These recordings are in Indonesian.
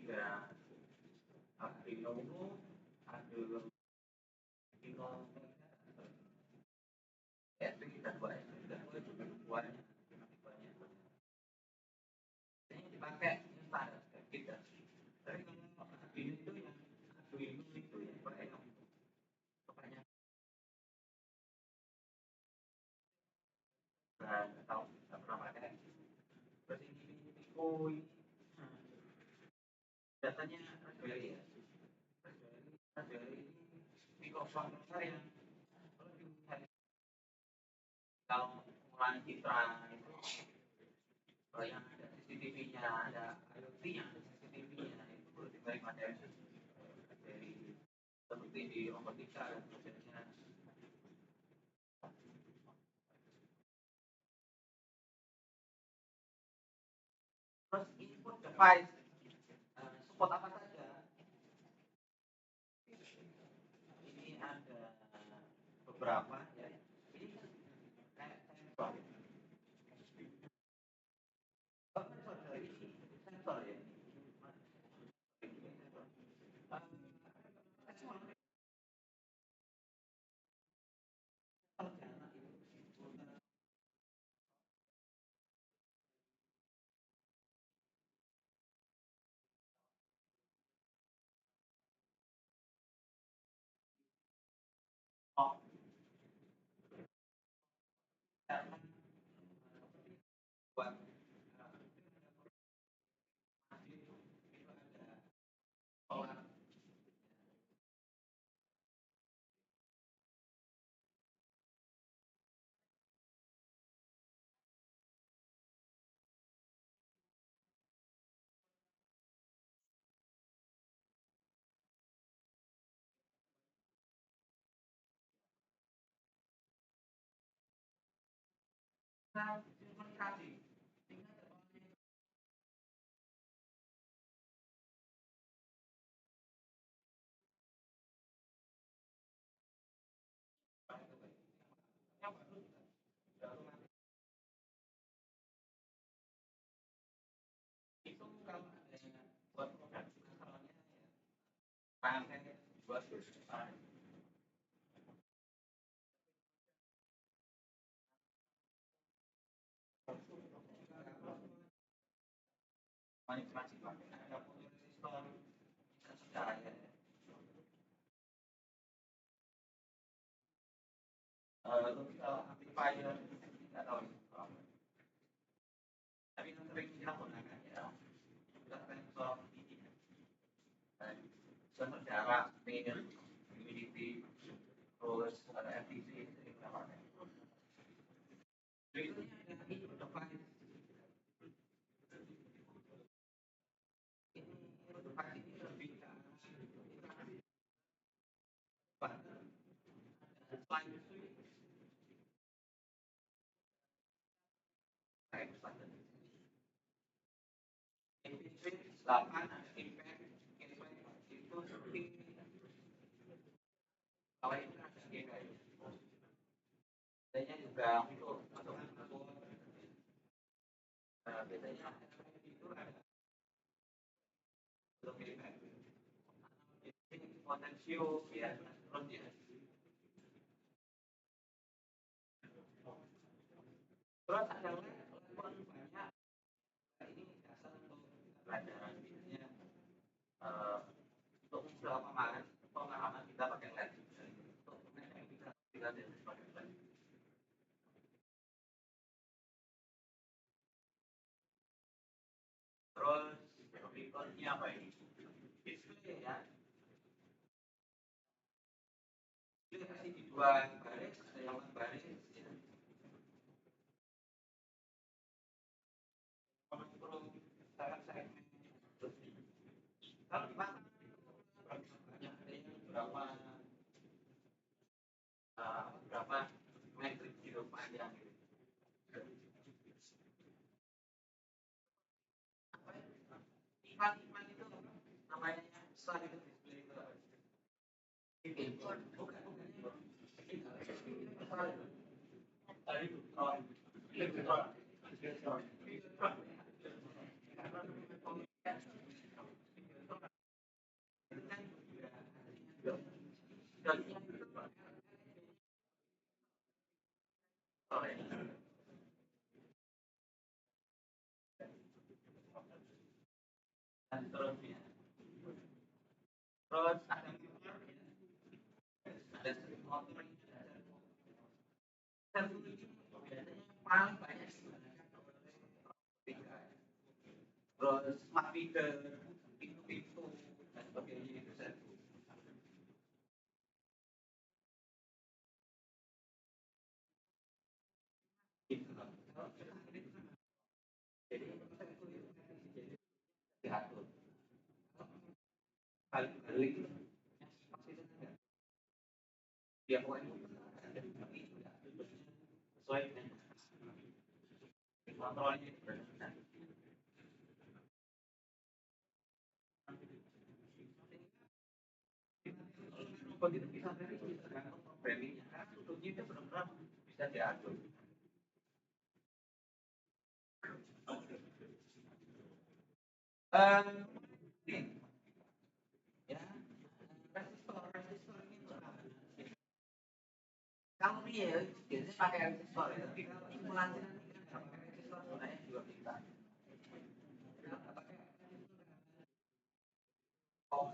tiga Arduino Uno, Arduino ya itu kita buat juga buatnya banyak ini dipakai instan kita tapi kalau Arduino itu yang Arduino itu yang pakai yang kebanyakan tahu nggak pernah pakai terus ini Pico ini datanya Raspberry ya Raspberry ini mikrokontroller yang kalau pengolahan citra itu yang ada CCTV-nya, ada IoT yang ada CCTV-nya itu lebih baik pada dari seperti di robotika dan sebagainya. Terus input device support apa saja? Ini ada beberapa ya. Ini kayak sensor. Sensor dari sensor ya. Oh, buat solar. Komunikasi. Itu kalau ada buat program masalahnya pakai buat manipulasi pakai ada resistor cahaya lebih ke amplifier tidak tahu tapi yang sering kita gunakan ya sudah sensor ini sensor jarak air humidity terus ada FTC sering kita pakai berikutnya ada input device ini input device ini lebih ke slide switch kayak standar switch 8 ada impact itu seperti kalau ini ada GPU biasanya juga untuk masukan password biasanya itu ada untuk GPU potensio ya terus ya terus ada level banyak ini dasar untuk pelajaran biasanya untuk pemahaman kita pakai lab untuk kita pakai lab terus berikutnya apa ini display ya ini kasih di dua baris ada yang baris ya. Kalau segmen kalau di mana banyak ada yang berapa metrik gitu panjang gitu. Iklan itu namanya slide display itu bukan Dotnya itu oh, ya. Dan seterusnya. Terus ada motor, ada motor, biasanya paling banyak digunakan oleh terus smart meter, pintu-pintu dan sebagainya itu saya gitu. Jadi diatur balik-balik dia pokoknya sesuai dengan kontrolnya. Kalau itu bisa tergantung programmingnya karena tutupnya itu benar-benar bisa diatur. Um, ya, resistor ini kalau dia biasanya pakai resistor ya, tapi kalau simulasi nanti kan pakai resistor sebenarnya juga bisa. Oh,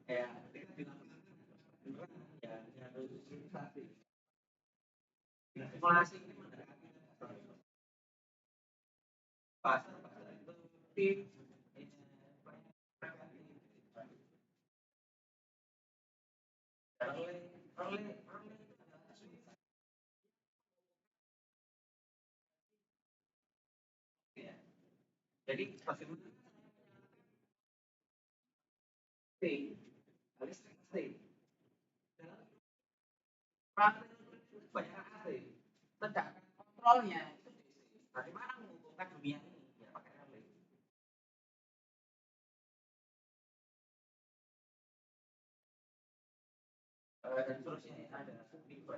ya, ya harus simulasi. Simulasi ini mendekati pasar itu tim jadi bagaimana stay harus stay banyak AC sedangkan kontrolnya itu DC. Bagaimana menghubungkan dunia ini ya pakai relay. Dan seterusnya ya, ada micro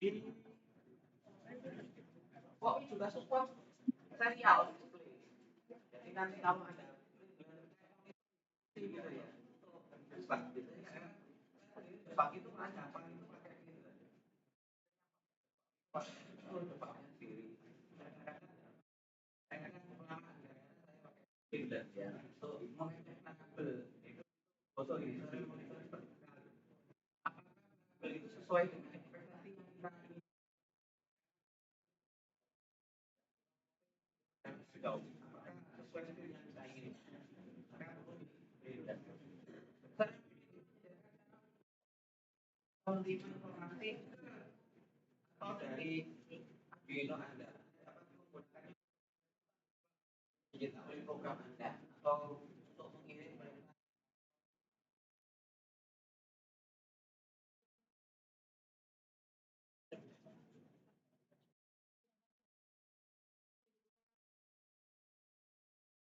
ini kok juga support serial jadi nanti kalau ada gitu ya sebab itu ada apa itu pakai gitu sendiri saya kan pengalaman Finland ya so mengecek kabel itu foto ini itu sesuai dengan ekspektasi yang kita tahu sesuai dengan yang kita inginkan kalau di informasi atau dari Bino Anda dapat menggunakan digital program Anda atau untuk mengirim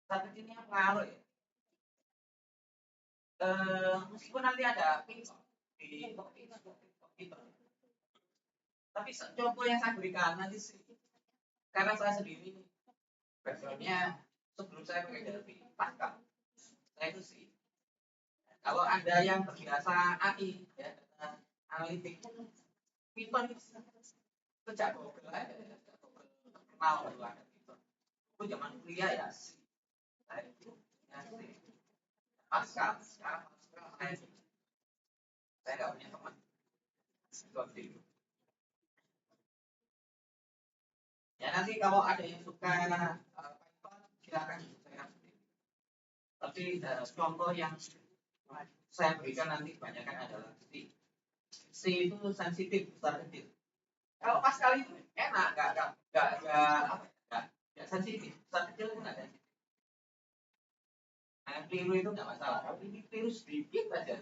saat ini yang pengaruh ya meskipun nanti ada pin di itu tapi contoh yang saya berikan nanti sih karena saya sendiri backgroundnya sebelum saya pakai Delphi pasca saya itu sih kalau ada yang terbiasa AI ya analitik Python sejak Google aja terkenal itu ada Python itu zaman kuliah ya sih saya itu ya sih pasca sekarang saya nggak punya teman seperti itu. Ya nanti kalau ada yang suka Python silakan saya kasih. Tapi contoh yang saya berikan nanti kebanyakan adalah C. C itu sensitif besar kecil. Kalau Pascal itu enak, nggak sensitif besar kecil itu nggak sensitif. Nah, keliru itu nggak masalah. Kalau ini keliru sedikit aja.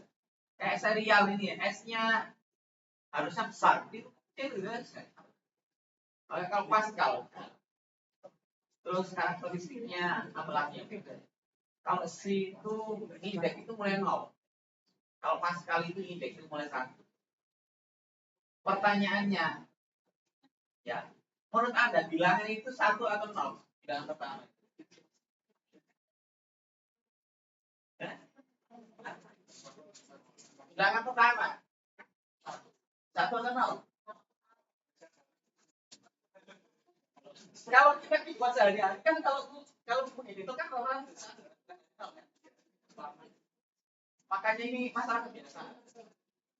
Kayak serial ini ya, S-nya harusnya besar, itu kecil gitu aja. Kalau Pascal, terus karakteristiknya apalagi beda. Kalau C itu indeks itu mulai 0. Kalau Pascal itu indeks itu mulai 1. Pertanyaannya, ya, menurut Anda bilangan itu 1 atau 0? Bilangan pertama. Bilangan pertama. 1 atau 0? Kalau kita buat sehari-hari kan kalau begini itu kan orang makanya ini masalah kebiasaan.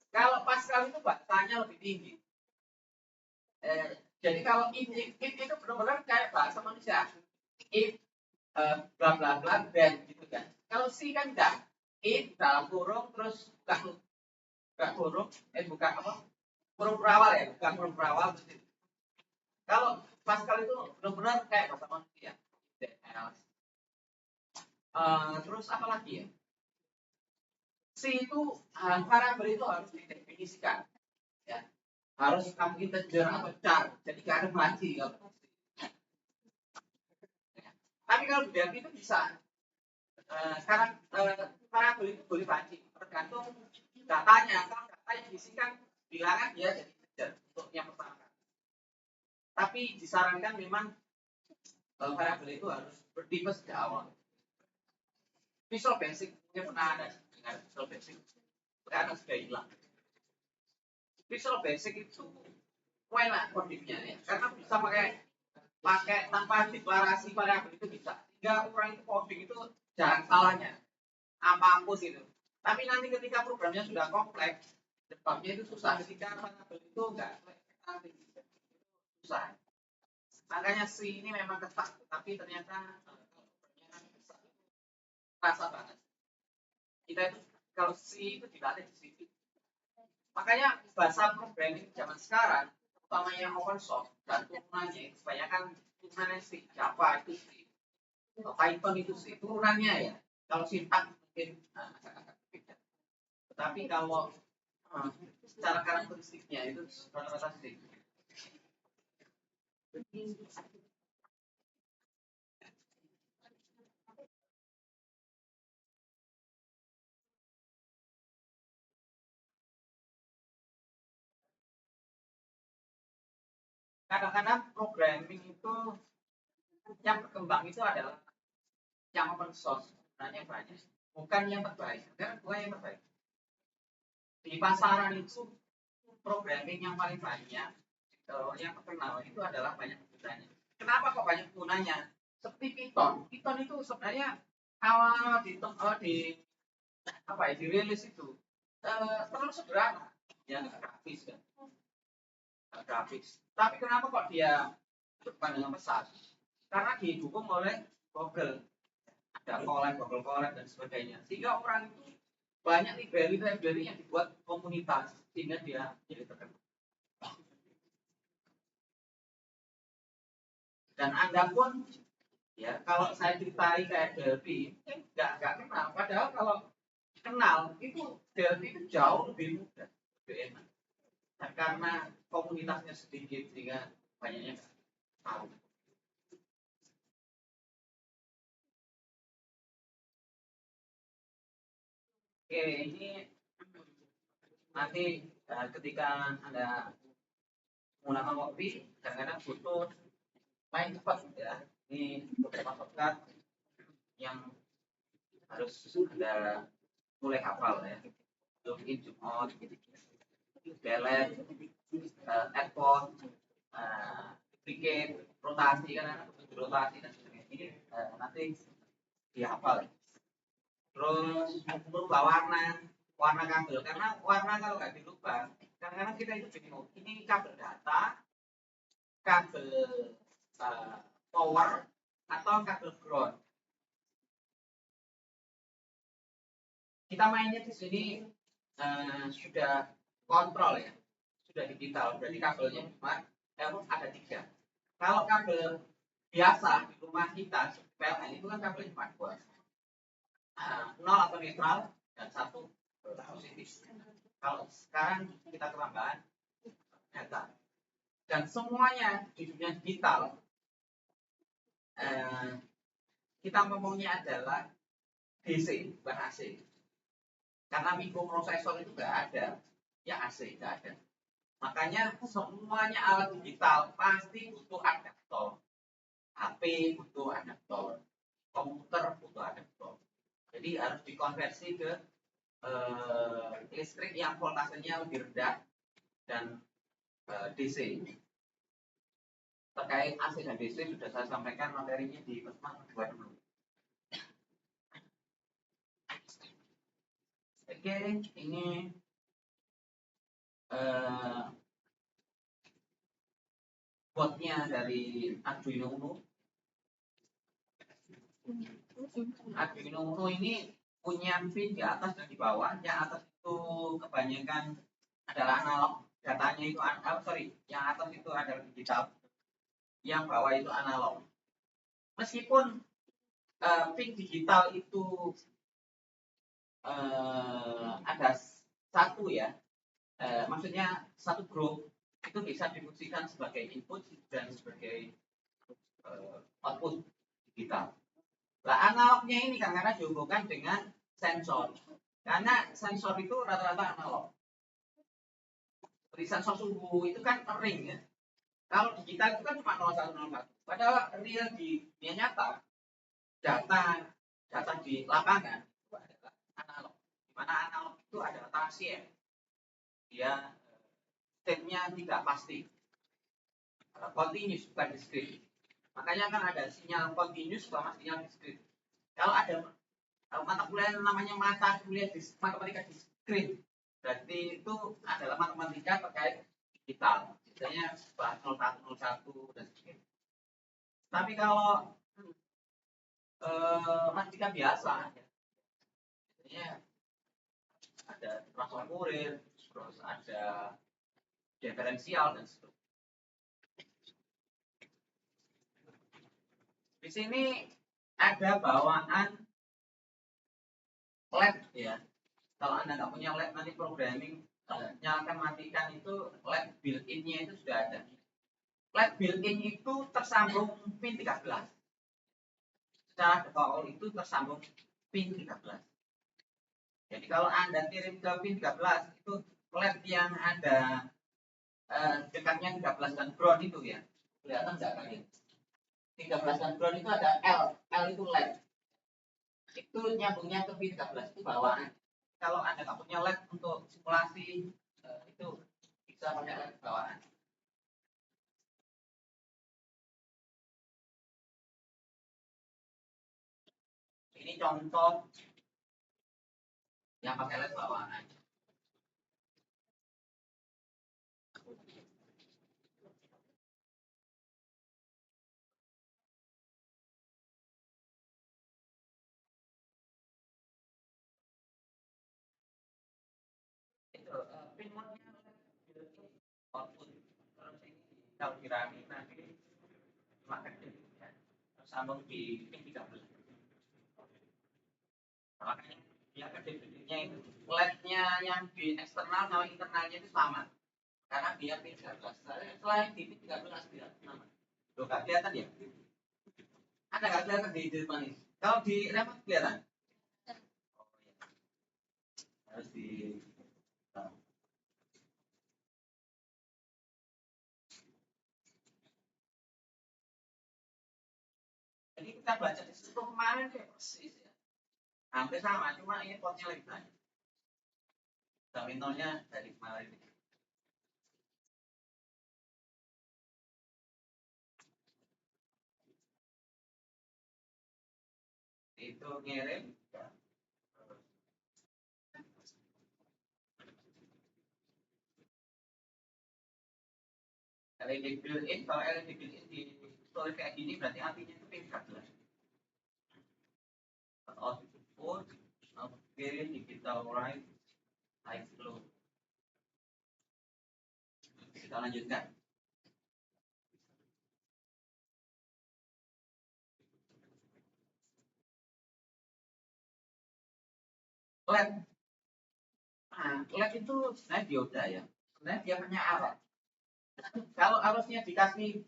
Kalau Pascal itu bahasanya lebih tinggi. Jadi kalau if itu benar-benar kayak bahasa manusia. If bla bla bla dan gitu kan. Kalau C kan enggak. If dalam kurung terus buka kurung buka apa? Kurung berawal ya, bukan kurung berawal terus itu. Kalau Pascal itu benar-benar kayak bahasa manusia. Terus apa lagi ya? C itu variabel itu harus didefinisikan. Ya. Harus kamu integer atau char. Jadi nggak ada lagi. Tapi kalau di Delphi itu bisa. Sekarang variabel itu boleh banci. Tergantung datanya. Kalau data yang diisikan bilangan dia jadi integer untuk yang pertama. Tapi disarankan memang variabel itu harus bertipe sejak awal. Visual Basic mungkin pernah ada dengar Visual Basic. Sekarang sudah hilang. Visual Basic itu enak kodingnya ya, karena bisa pakai tanpa deklarasi variabel itu bisa. Sehingga orang itu coding itu jangan salahnya apapun itu. Tapi nanti ketika programnya sudah kompleks, debugnya itu susah. Ketika variabel itu enggak susah. Makanya C ini memang ketat, tapi ternyata rasa banget. Kita itu kalau C itu dilatih di situ. Makanya bahasa programming zaman sekarang, terutama yang open source dan turunannya, kebanyakan turunannya C, Java itu C, Python itu C, turunannya ya. Kalau sintaks mungkin agak beda. Tetapi kalau secara karakteristiknya itu rata-rata C. Kadang-kadang programming itu yang berkembang itu adalah yang open source, sebenarnya banyak, bukan yang terbaik, karena bukan yang terbaik. Di pasaran itu programming yang paling banyak, yang terkenal itu adalah banyak penggunanya. Kenapa kok banyak penggunanya? Seperti Python. Python itu sebenarnya awal dirilis itu terlalu sederhana, ya nggak grafis kan, grafis. Tapi kenapa kok dia berkembang pesat? Karena didukung oleh Google, ada Google Colab dan sebagainya. Sehingga orang itu banyak library yang dibuat komunitas sehingga dia jadi terkenal. Dan Anda pun ya kalau saya ceritai kayak Delphi nggak kenal. Padahal kalau kenal itu Delphi itu jauh lebih mudah, lebih enak. Dan karena komunitasnya sedikit sehingga banyaknya tahu. Oke, ini nanti ketika Anda menggunakan kopi, kadang-kadang butuh main cepat ya. Ini beberapa shortcut yang harus Anda mulai hafal ya. Login, zoom out, delete, export, duplicate, rotasi kan rotasi dan sebagainya. Ini nanti dihafal. Terus merubah warna kabel, karena warna kalau nggak dirubah, kadang-kadang kita itu bingung. Ini kabel data, kabel power, atau kabel ground. Kita mainnya di sini sudah kontrol ya, sudah digital. Berarti kabelnya cuma ada 3. Kalau kabel biasa di rumah kita PLN itu kan kabelnya cuma 2. 0 atau netral dan 1 positif. Kalau sekarang kita terlambat data dan semuanya di dunia digital kita ngomongnya adalah DC bukan AC, karena mikroprosesor itu nggak ada ya AC nggak ada. Makanya semuanya alat digital pasti butuh adaptor. HP butuh adaptor, komputer butuh adaptor. Jadi harus dikonversi ke listrik yang voltasenya lebih rendah dan DC. Terkait AC dan DC sudah saya sampaikan materinya di pertemuan kedua dulu. Oke, ini boardnya dari Arduino Uno. Arduino Uno ini punya pin di atas dan di bawah. Yang atas itu kebanyakan adalah analog, datanya itu yang atas itu adalah digital, yang bawah itu analog. Meskipun pin digital itu ada satu ya, maksudnya satu grup itu bisa difungsikan sebagai input dan sebagai output digital. Nah, analognya ini karena dihubungkan dengan sensor, karena sensor itu rata-rata analog. Seperti sensor suhu itu kan ring ya. Kalau digital itu kan cuma 0101. Padahal real di dunia nyata, data di lapangan itu adalah analog. Di mana analog itu adalah transient. Dia state-nya tidak pasti. Continuous bukan discrete. Makanya kan ada sinyal continuous sama sinyal discrete. Kalau ada mata kuliah namanya mata kuliah matematika discrete, berarti itu adalah matematika terkait digital. Biasanya 0101 dan sebagainya. Tapi kalau matematika biasa, biasanya ada transform Fourier, terus ada diferensial dan seterusnya. Di sini ada bawaan lab ya. Kalau Anda nggak punya lab nanti programming, nyalakan matikan itu lab built-in-nya itu sudah ada. Lab built-in itu tersambung pin 13. Secara default itu tersambung pin 13. Jadi kalau Anda kirim ke pin 13 itu lab yang ada dekatnya 13 dan ground itu ya. Kelihatan nggak kalian? 13 dan ground itu ada L itu lab. Itu nyambungnya ke pin 13 itu bawaan. Kalau Anda nggak punya lab untuk simulasi itu bisa pakai lab bawaan. Ini contoh yang pakai lab bawaan. Itu pin mode-nya output terus ini kalau dirami nanti makan ya. Sambung di pin 13. Makanya dia kedepnya itu LED-nya yang di eksternal sama internalnya itu sama. Karena dia pin 13. Selain di pin 13 dia sama. Loh, nggak kelihatan ya? Ada nggak kelihatan di depan ini? Kalau di remote kelihatan? Oh, iya. Harus di jadi kita baca di situ kemarin kayak persis ya. Hampir sama, cuma ini portnya lebih banyak. Terminalnya dari kemarin. Itu ngirim LED built-in. Kalau LED built-in di storage kayak gini berarti apinya itu pin 13. Output upgrade digital right high flow. Kita lanjutkan. LED. Nah, LED itu sebenarnya dioda ya. Sebenarnya dia punya arus. Kalau arusnya dikasih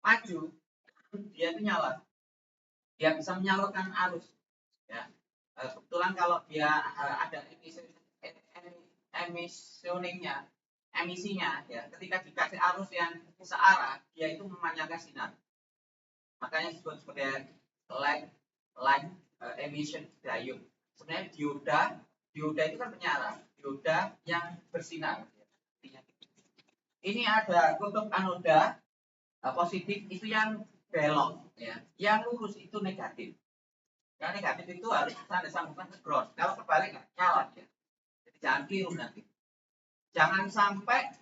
maju, dia itu nyala. Dia bisa menyalurkan arus. Ya. Kebetulan kalau dia ada emisioningnya, emisinya ya. Ketika dikasih arus yang searah, dia itu memanjangkan sinar. Makanya disebut sebagai light emission diode. Sebenarnya dioda itu kan penyarah, dioda yang bersinar. Ini ada kutub anoda positif itu yang belok ya, yang lurus itu negatif. Yang negatif itu harus Anda sambungkan ke ground. Kalau kebalik nyala ya. Jadi jangan keliru nanti. Jangan sampai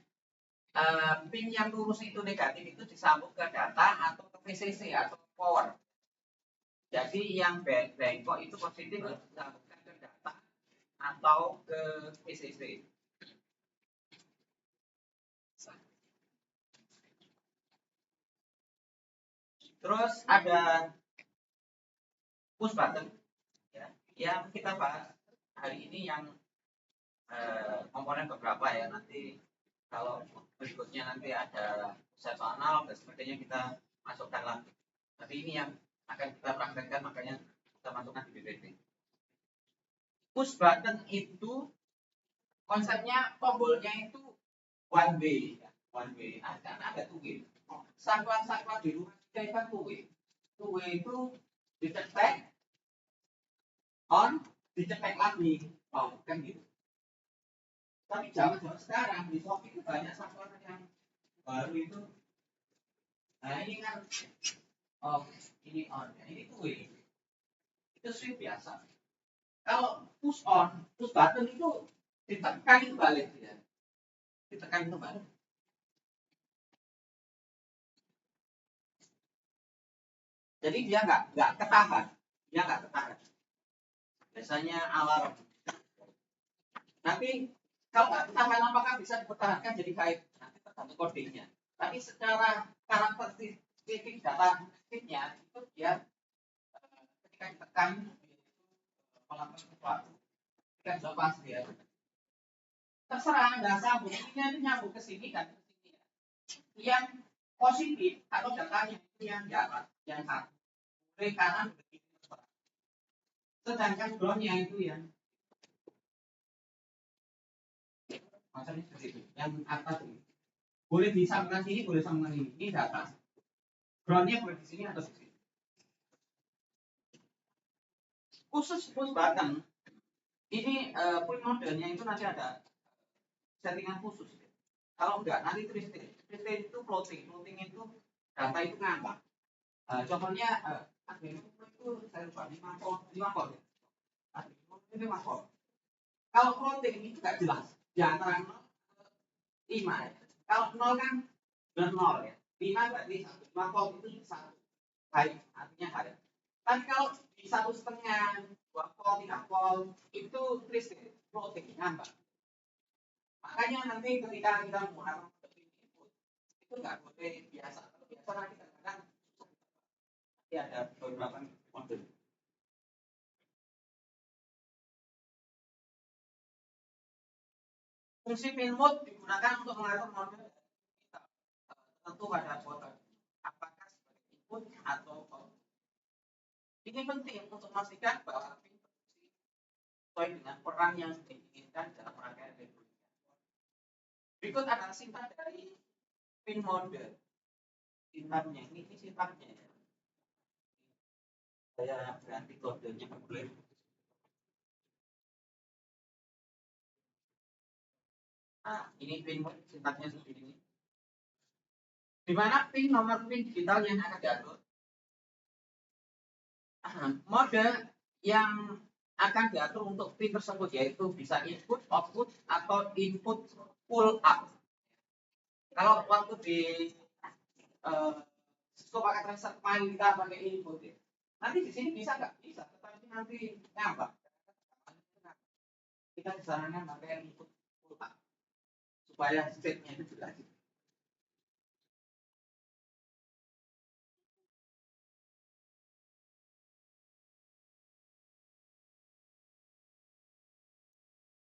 pin yang lurus itu negatif itu disambung ke data atau ke VCC atau power. Jadi yang bengkok itu positif harus disambungkan ke data atau ke VCC. Terus ada push button ya, yang kita bahas hari ini yang komponen beberapa ya, nanti kalau berikutnya nanti ada satu analog dan sebagainya kita masukkan lagi. Tapi ini yang akan kita praktekkan, makanya kita masukkan di BPT. Push button itu konsepnya tombolnya itu one way, one way. Ada two way. Saklar di rumah kita itu two way. Two way itu dicek on, dicek lagi, kan gitu. Tapi zaman sekarang di Shopee itu banyak saklar yang baru itu. Nah ini kan ini on, ini two way. Itu switch biasa. Kalau push on, push button itu ditekan itu balik ya. Ditekan itu balik. Jadi dia nggak ketahan, Biasanya alarm. Nanti kalau nggak ketahan apakah bisa dipertahankan jadi kait? Nanti tergantung kodenya. Tapi secara karakteristik data sheetnya itu dia ketika ditekan melakukan sesuatu, kan lepas dia. Terserah Anda sambung, ini nyambung ke sini dan ke sini. Yang positif atau datanya itu yang di atas, yang satu. Dari kanan ke kiri. Sedangkan groundnya itu yang maksudnya seperti itu, yang atas ini. Boleh disambungkan sini, boleh sambungkan ini. Ini di atas. Groundnya boleh di sini atau di sini. Khusus push button, ini pull modelnya itu nanti ada settingan khusus. Kalau enggak, nanti twisting. Twisting itu floating. Floating itu data itu ngambang. Contohnya itu saya lupa 5 volt. 5 volt. Kalau floating itu nggak jelas. Di antara 0 5 ya. Kalau 0 kan benar 0 ya. 5 berarti 1. 5 volt itu 1. High, artinya high. Tapi kalau di 1,5, 2 volt, 3 volt itu twisting, floating, ngambang. Makanya nanti ketika kita menggunakan input itu nggak boleh biasa. Kalau biasa nanti kadang-kadang nanti ada beberapa model. Fungsi pin mode digunakan untuk mengatur model kita tentu pada voter apakah sebagai input atau output. Ini penting untuk memastikan bahwa pin berfungsi sesuai dengan peran yang diinginkan dalam rangkaian elektronika. Berikut adalah singkat dari pin model. Singkatnya ini singkatnya ya. Saya ganti kodenya boleh. Nah, ini pin singkatnya seperti ini. Di mana pin nomor pin digital yang akan diatur? Mode yang akan diatur untuk pin tersebut yaitu bisa input, output, atau input pull up. Kalau waktu di Cisco pakai transfer kemarin kita pakai input ya. Nanti di sini bisa nggak? Bisa, tetapi nanti ngambang. Kita disarankan pakai input pull up supaya state-nya itu jelas.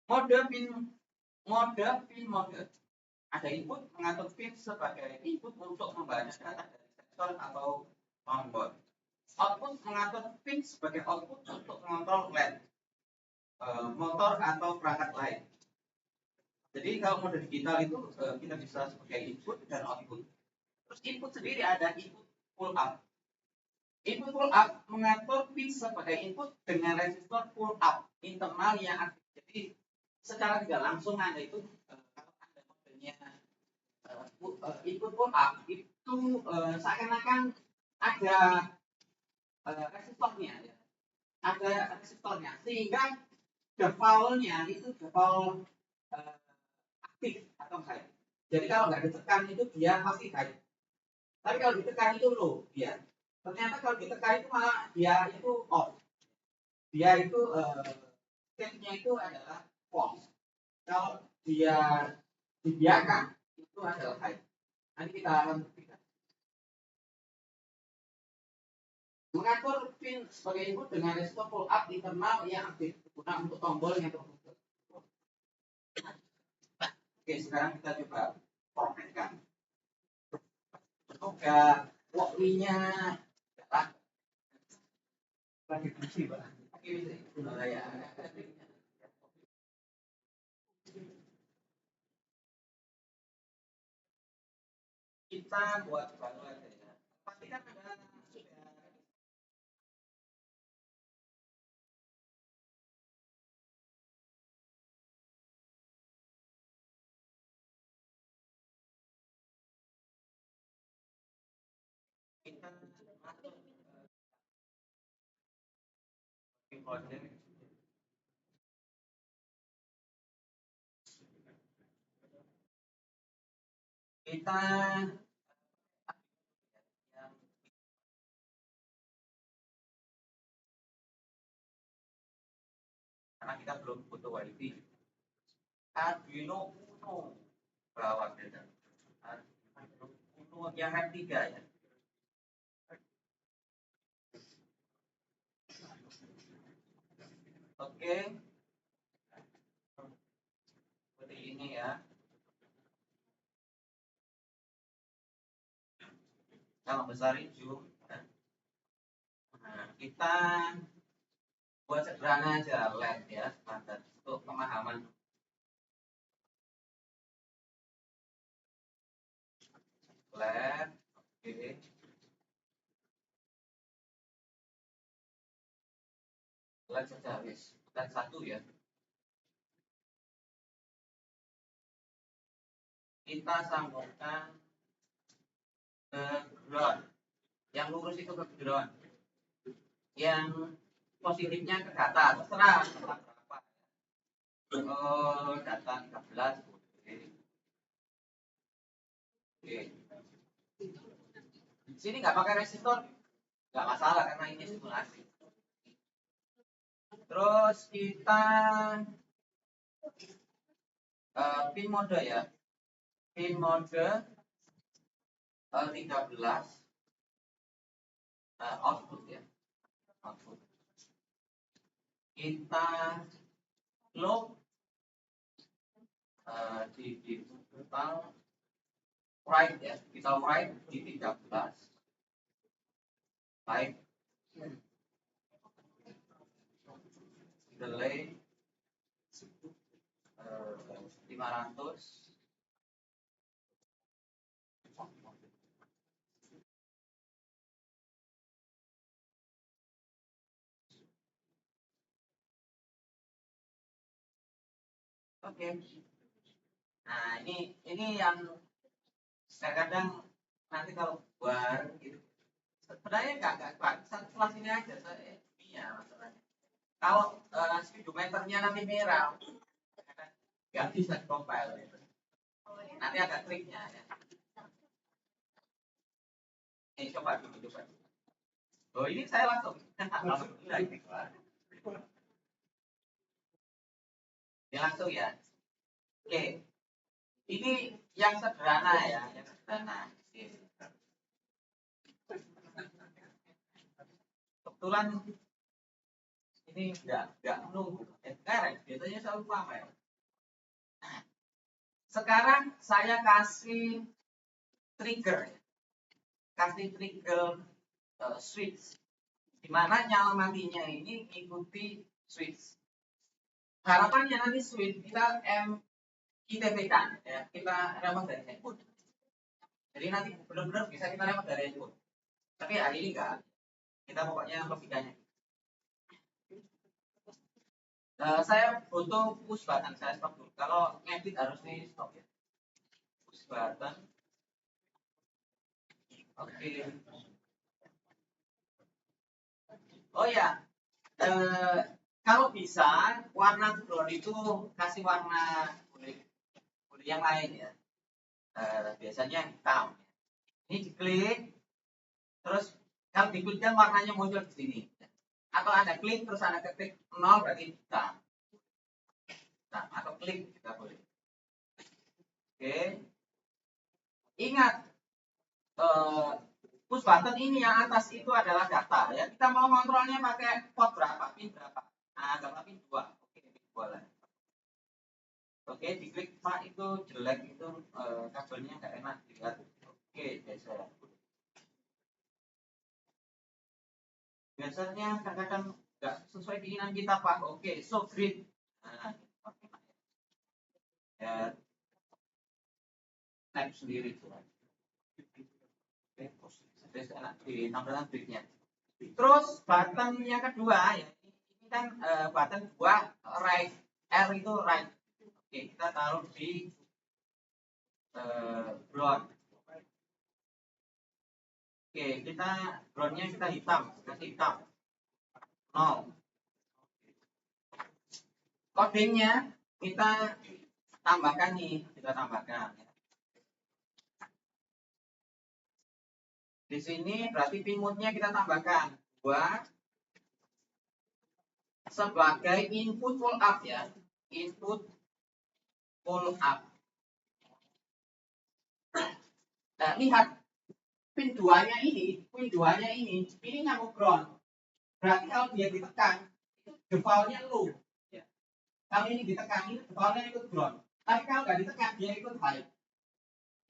Mode pin ada input mengatur pin sebagai input untuk membaca data dari sensor atau onboard. Output mengatur pin sebagai output untuk mengontrol LED, motor atau perangkat lain. Jadi kalau mode digital itu kita bisa sebagai input dan output. Terus input sendiri ada input pull up. Input pull up mengatur pin sebagai input dengan resistor pull up internal yang aktif. Jadi secara tidak langsung Anda itu kalau Anda modenya input pull up itu seakan-akan ada resistornya ya. Ada resistornya sehingga defaultnya itu default aktif atau high. Jadi kalau nggak ditekan itu dia pasti high. Tapi kalau ditekan itu low dia. Ternyata kalau ditekan itu malah dia itu off. Dia itu state-nya itu adalah false. Kalau dia dibiarkan itu adalah high. Nanti kita akan buktikan. Mengatur pin sebagai input dengan resistor pull up internal yang aktif guna untuk tombol yang tertutup. Oke, sekarang kita coba praktekkan. Semoga walknya lagi kunci, Pak. Ya. Kita buat baru aja ya. Pastikan ada kita masuk folder. Kita karena kita belum butuh wifi. Arduino Uno bawah beda. Arduino Uno yang RAM 3 ya. Oke. Seperti ini ya. Kalau besarin zoom. Nah, kita buat sederhana aja LED ya, standar untuk pemahaman. LED, oke. LED saja wis, LED 1 ya. Kita sambungkan ke ground. Yang lurus itu ke ground. Yang positifnya ke data, terserah berapa. Oh, data 13. Oke. Di sini nggak pakai resistor, nggak masalah karena ini simulasi. Terus kita pin mode ya, pin mode 13 output ya, output. Kita loop di total write ya, kita write di 13 baik delay 500. Oke. Nah, ini yang kadang nanti kalau buat gitu. Sebenarnya enggak satu kelas ini aja saya ya masalahnya. Kalau speedometernya nanti merah, nggak bisa compile gitu. Nanti ada triknya ya. Ini coba. Oh ini saya langsung lagi. Ya langsung ya. Oke. Ini yang sederhana ya, yang sederhana. Kebetulan ini enggak menunggu. Biasanya selalu pamer. Sekarang saya kasih trigger. Kasih trigger switch. Di mana nyala matinya ini mengikuti switch. Harapannya nanti switch kita ITP-kan ya, kita dapat dari handphone. Jadi nanti benar-benar bisa kita dapat dari handphone. Tapi hari ini enggak. Kita pokoknya logikanya. Saya butuh push button, saya stop dulu. Kalau ngedit harus di stop ya. Push button. Oke. Oh ya, kalau bisa warna background itu kasih warna kulit yang lain ya. Biasanya hitam. Ini diklik, terus kalau diklik kan warnanya muncul di sini. Atau Anda klik terus Anda ketik 0 berarti hitam. Nah, atau klik kita boleh. Oke. Ingat, push button ini yang atas itu adalah data ya. Kita mau kontrolnya pakai port berapa, pin berapa. Nah, anggaplah pin 2. Oke, pin 2 lah. Oke, diklik Pak itu jelek itu kabelnya nggak enak dilihat. Oke, geser. Biasanya kadang-kadang nggak sesuai keinginan kita Pak. Oke, so grid. Nah, ya, type sendiri tuh. Terus enak di tampilan gridnya. Terus button yang kedua ya, ini kan button 2 right, R itu right. Oke, kita taruh di ground. Oke, kita groundnya kita hitam, kasih hitam 0. Codingnya kita tambahkan nih, kita tambahkan. Di sini berarti pin mode-nya kita tambahkan 2 sebagai input pull up ya, input pull up. Nah, lihat pin 2-nya ini nyambung ground. Berarti kalau dia ditekan, itu defaultnya low. Ya. Kalau ini ditekan, ini defaultnya ikut ground. Tapi kalau nggak ditekan, dia ikut high.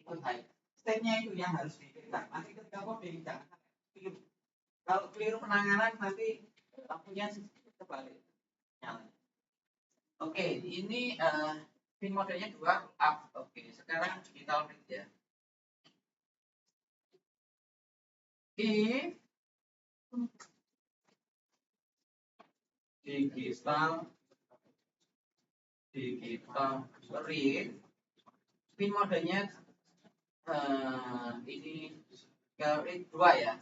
Ikut high. State-nya itu yang harus ditekan. Nanti ketika coding jangan keliru. Kalau keliru penanganan nanti lampunya kebalik. Nyala. Oke, ini pin modenya 2 up. Oke, sekarang kita lihat ya. If digital read pin modenya ini read 2 ya,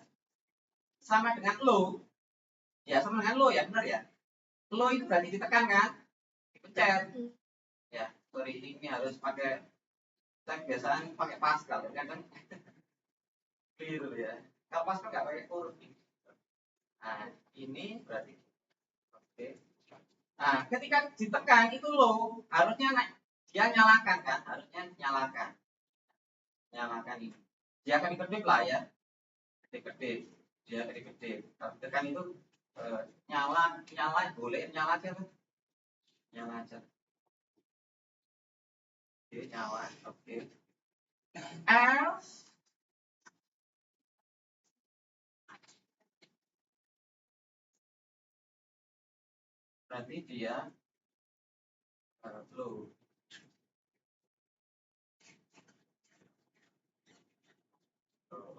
sama dengan low ya, sama dengan low ya, benar ya. Low itu berarti ditekan kan, dipencet ya. Sorry, ini harus pakai, saya biasanya pakai Pascal kadang keliru ya. Kalau Pascal nggak pakai huruf ini. Nah, ini berarti oke. Nah, ketika ditekan itu low, harusnya dia nyalakan kan, harusnya nyalakan ini. Dia akan kedip lah ya, kedip, dia kedip. Kalau ditekan itu nyala boleh nyala aja kan, nyala aja. Oke, nyala, oke. Else berarti dia low.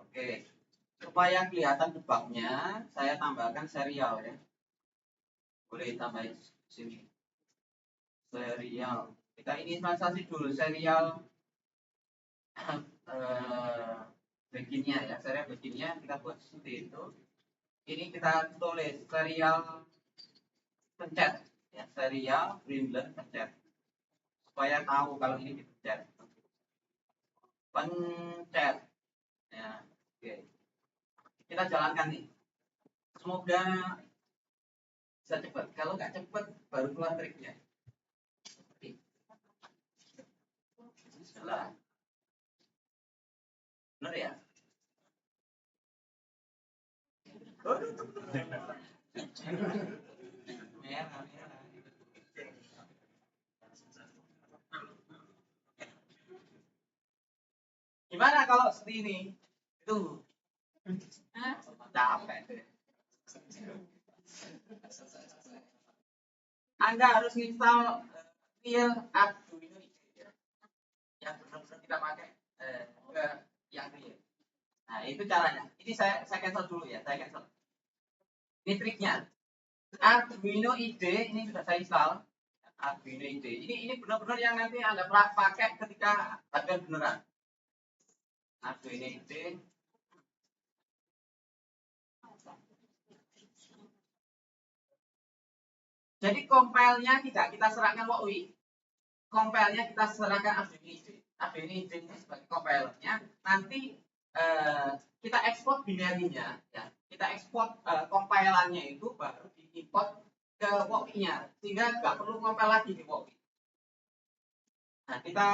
Oke, supaya kelihatan debugnya, saya tambahkan serial ya. Boleh tambahin sini. Serial. Kita ini transaksi dulu serial beginnya ya. Serial beginnya kita buat seperti itu. Ini kita tulis serial pencet ya, serial Greenland pencet. Supaya tahu kalau ini dipencet. Pencet. Ya, oke. Kita jalankan nih. Semoga bisa cepat. Kalau nggak cepat, baru keluar triknya. Bismillah. Benar ya? Merah. Gimana kalau seperti ini? Itu capek. Anda harus install Real Arduino IDE. Nah, itu caranya. Ini saya cancel dulu ya, saya cancel. Ini triknya. Arduino IDE ini sudah saya install. Arduino IDE. Ini benar-benar yang nanti Anda pakai ketika latihan beneran. Arduino IDE. Jadi compile-nya tidak kita serahkan WOI. Compile-nya kita serahkan Arduino IDE. Arduino IDE ini sebagai compilernya. Nanti kita ekspor binary-nya, ya. Kita ekspor compilannya itu baru diimport ke WOI-nya, sehingga nggak perlu compile lagi di WOI. Nah, kita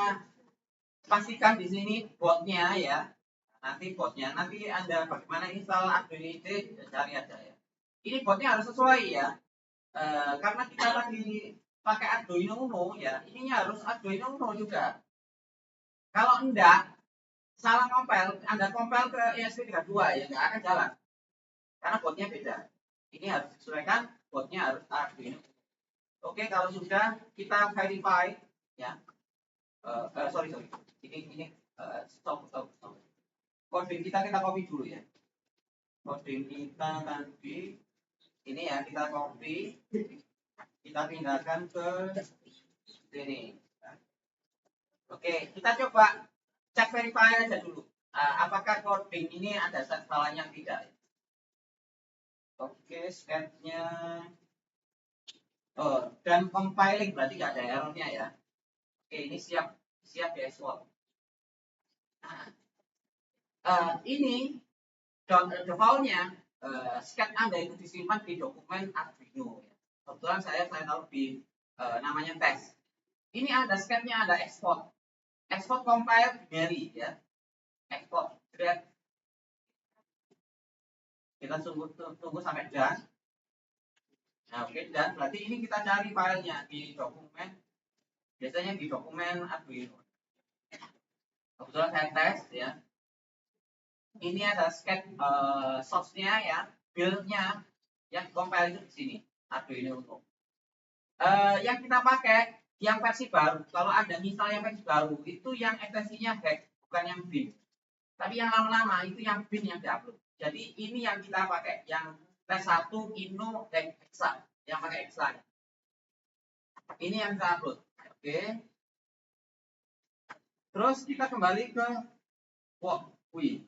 pastikan di sini botnya ya. Nanti botnya, nanti Anda bagaimana install Arduino IDE, cari aja ya. Ini botnya harus sesuai ya. Karena kita lagi pakai Arduino Uno ya, ininya harus Arduino Uno juga. Kalau enggak, salah compile, Anda compile ke ESP32 ya, nggak akan jalan. Karena botnya beda. Ini harus disesuaikan, botnya harus Arduino. Oke, kalau sudah kita verify ya. Sorry. Ini stop. Coding kita copy dulu ya. Coding kita tadi ini ya, kita copy, kita pindahkan ke sini. Oke, kita coba cek verify aja dulu. Apakah coding ini ada salahnya tidak? Oke, sketchnya. Oh, dan compiling berarti nggak ada errornya ya. Oke, ini siap di export. Ini defaultnya sketch Anda itu disimpan di dokumen Arduino. Ya. Kebetulan saya taruh di namanya test. Ini ada sketchnya, ada export. Export compile binary ya. Export. Kita tunggu sampai dan. Nah, oke, dan berarti ini kita cari filenya di dokumen. Biasanya di dokumen Arduino. Kebetulan saya tes ya. Ini ada sketch source-nya ya, build-nya yang compile itu di sini. Arduino Uno. Yang kita pakai yang versi baru. Kalau ada misalnya versi baru itu yang ekstensinya hack, bukan yang bin. Tapi yang lama-lama itu yang bin yang diupload. Jadi ini yang kita pakai, yang tes 1 Inno dan Exa, yang pakai Exa. Ini yang kita upload. Oke. Terus kita kembali ke WOI.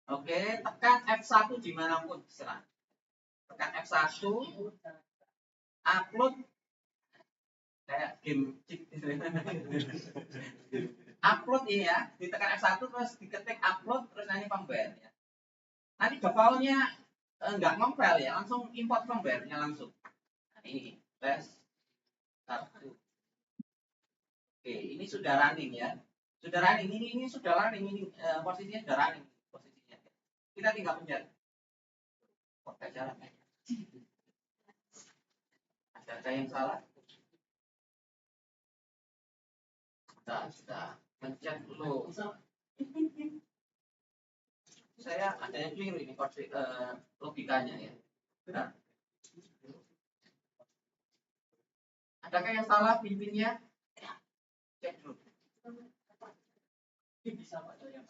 Oke, tekan F1 dimanapun terserah. Tekan F1, upload kayak game upload ini ya, ditekan F1 terus diketik upload terus nanti firmware ya. Nanti defaultnya enggak compile ya, langsung import firmware-nya langsung. Nah, ini tes 1. Oke, ini sudah running ya. Sudah running, ini sudah running, ini posisinya sudah running posisinya. Kita tinggal pencet. Pakai caranya. Ada yang salah? Sudah. Pencet dulu. Saya ada yang keliru ini logikanya ya. Benar. Adakah yang salah pin-pinnya? Cek dulu. Bisa Pak ya?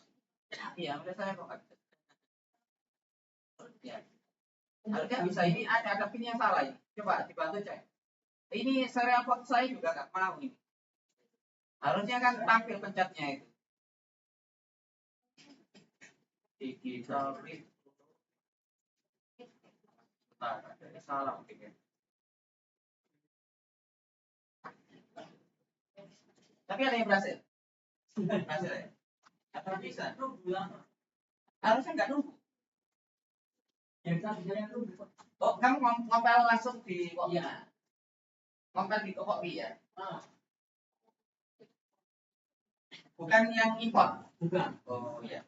Iya, udah saya kok. Ya. Harusnya bisa, ini ada pin yang salah ini. Coba dibantu cek. Ini serial port saya juga nggak mau ini. Harusnya kan tampil pencetnya itu. Digital read. Nah, ada salah mungkin ya. Tapi ada yang berhasil. Berhasil ya? Atau bisa? Harusnya nggak nunggu. Oh, kamu ngopel langsung di kopi ya? Ngopel di kopi ya? Bukan yang import? Bukan. Oh iya.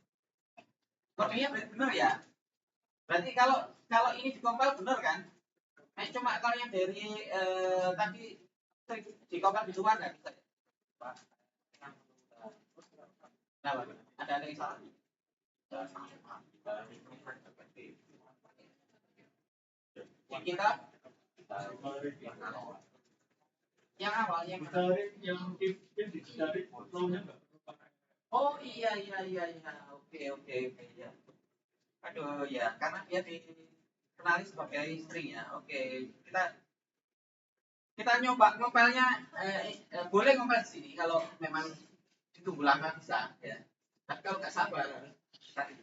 Kodenya benar ya? Berarti kalau ini dikompil benar kan? Cuma kalau yang dari tadi dikompil di luar nggak bisa. Nah, ada yang salah. Kita yang awal yang ditarik, yang ditarik flownya nggak Oh iya iya iya iya. Oke oke oke ya. Aduh ya, karena dia dikenali sebagai istrinya. Oke, kita kita nyoba ngopelnya boleh ngopel di sini kalau memang ditunggu lama bisa ya. Tapi kalau nggak sabar,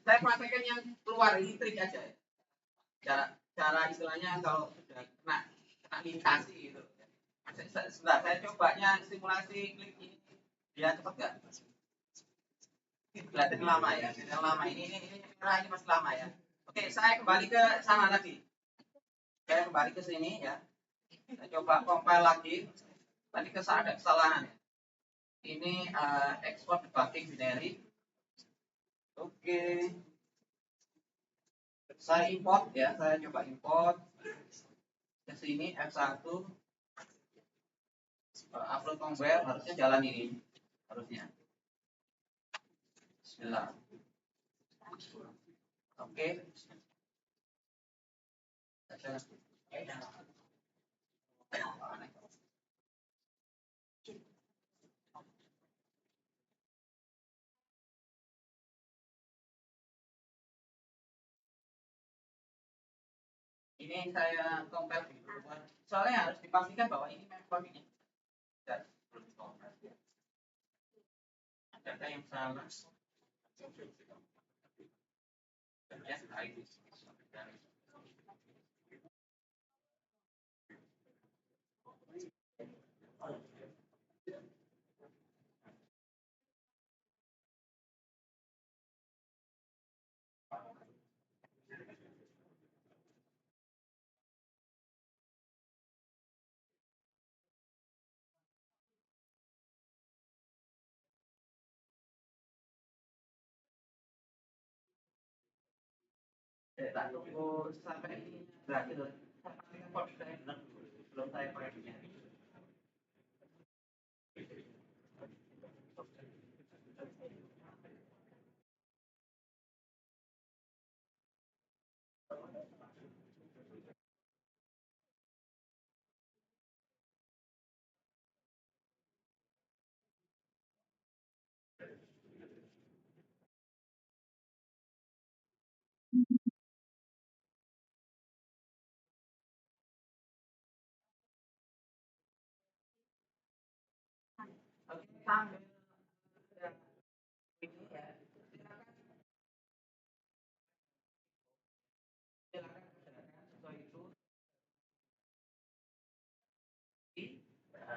saya praktekkan yang keluar ini trik aja ya. Cara cara istilahnya kalau sudah kena lintasi gitu. Sebentar, saya cobanya simulasi klik ini dia cepat nggak? Berarti lama ya, yang lama ini merah ini masih lama ya. Oke, saya kembali ke sana tadi. Saya kembali ke sini ya. Saya coba compile lagi. Tadi ada kesalahan. Ini export debugging binary. Oke. Saya import ya, saya coba import ke sini F1 upload compare harusnya jalan ini harusnya. Bismillah. Oke. Ini saya compare dulu. Soalnya harus dipastikan bahwa ini memang ini. Data yang salah. Ya, tak tunggu sampai ini berakhir. Pastikan kok saya benar dulu. Belum saya pakai binary. Oke, sambil ini ya. Silakan sesuai itu.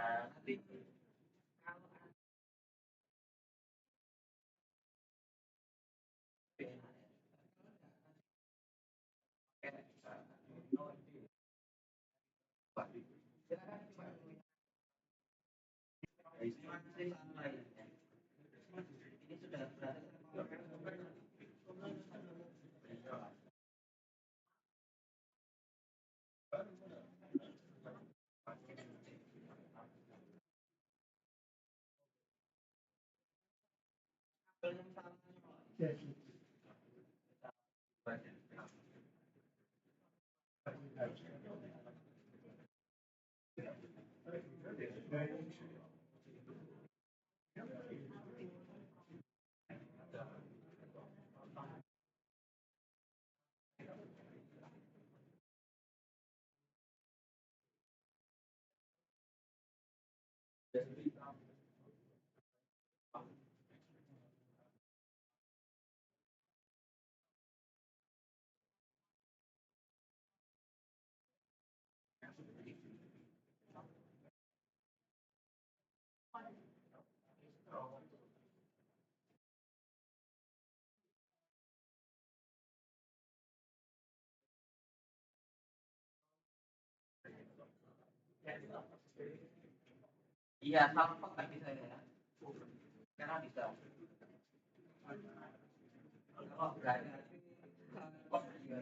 Nanti kalau ini sudah berada iya, tampak tadi saya ya. Sekarang bisa. Kalau nggak ada, kok juga.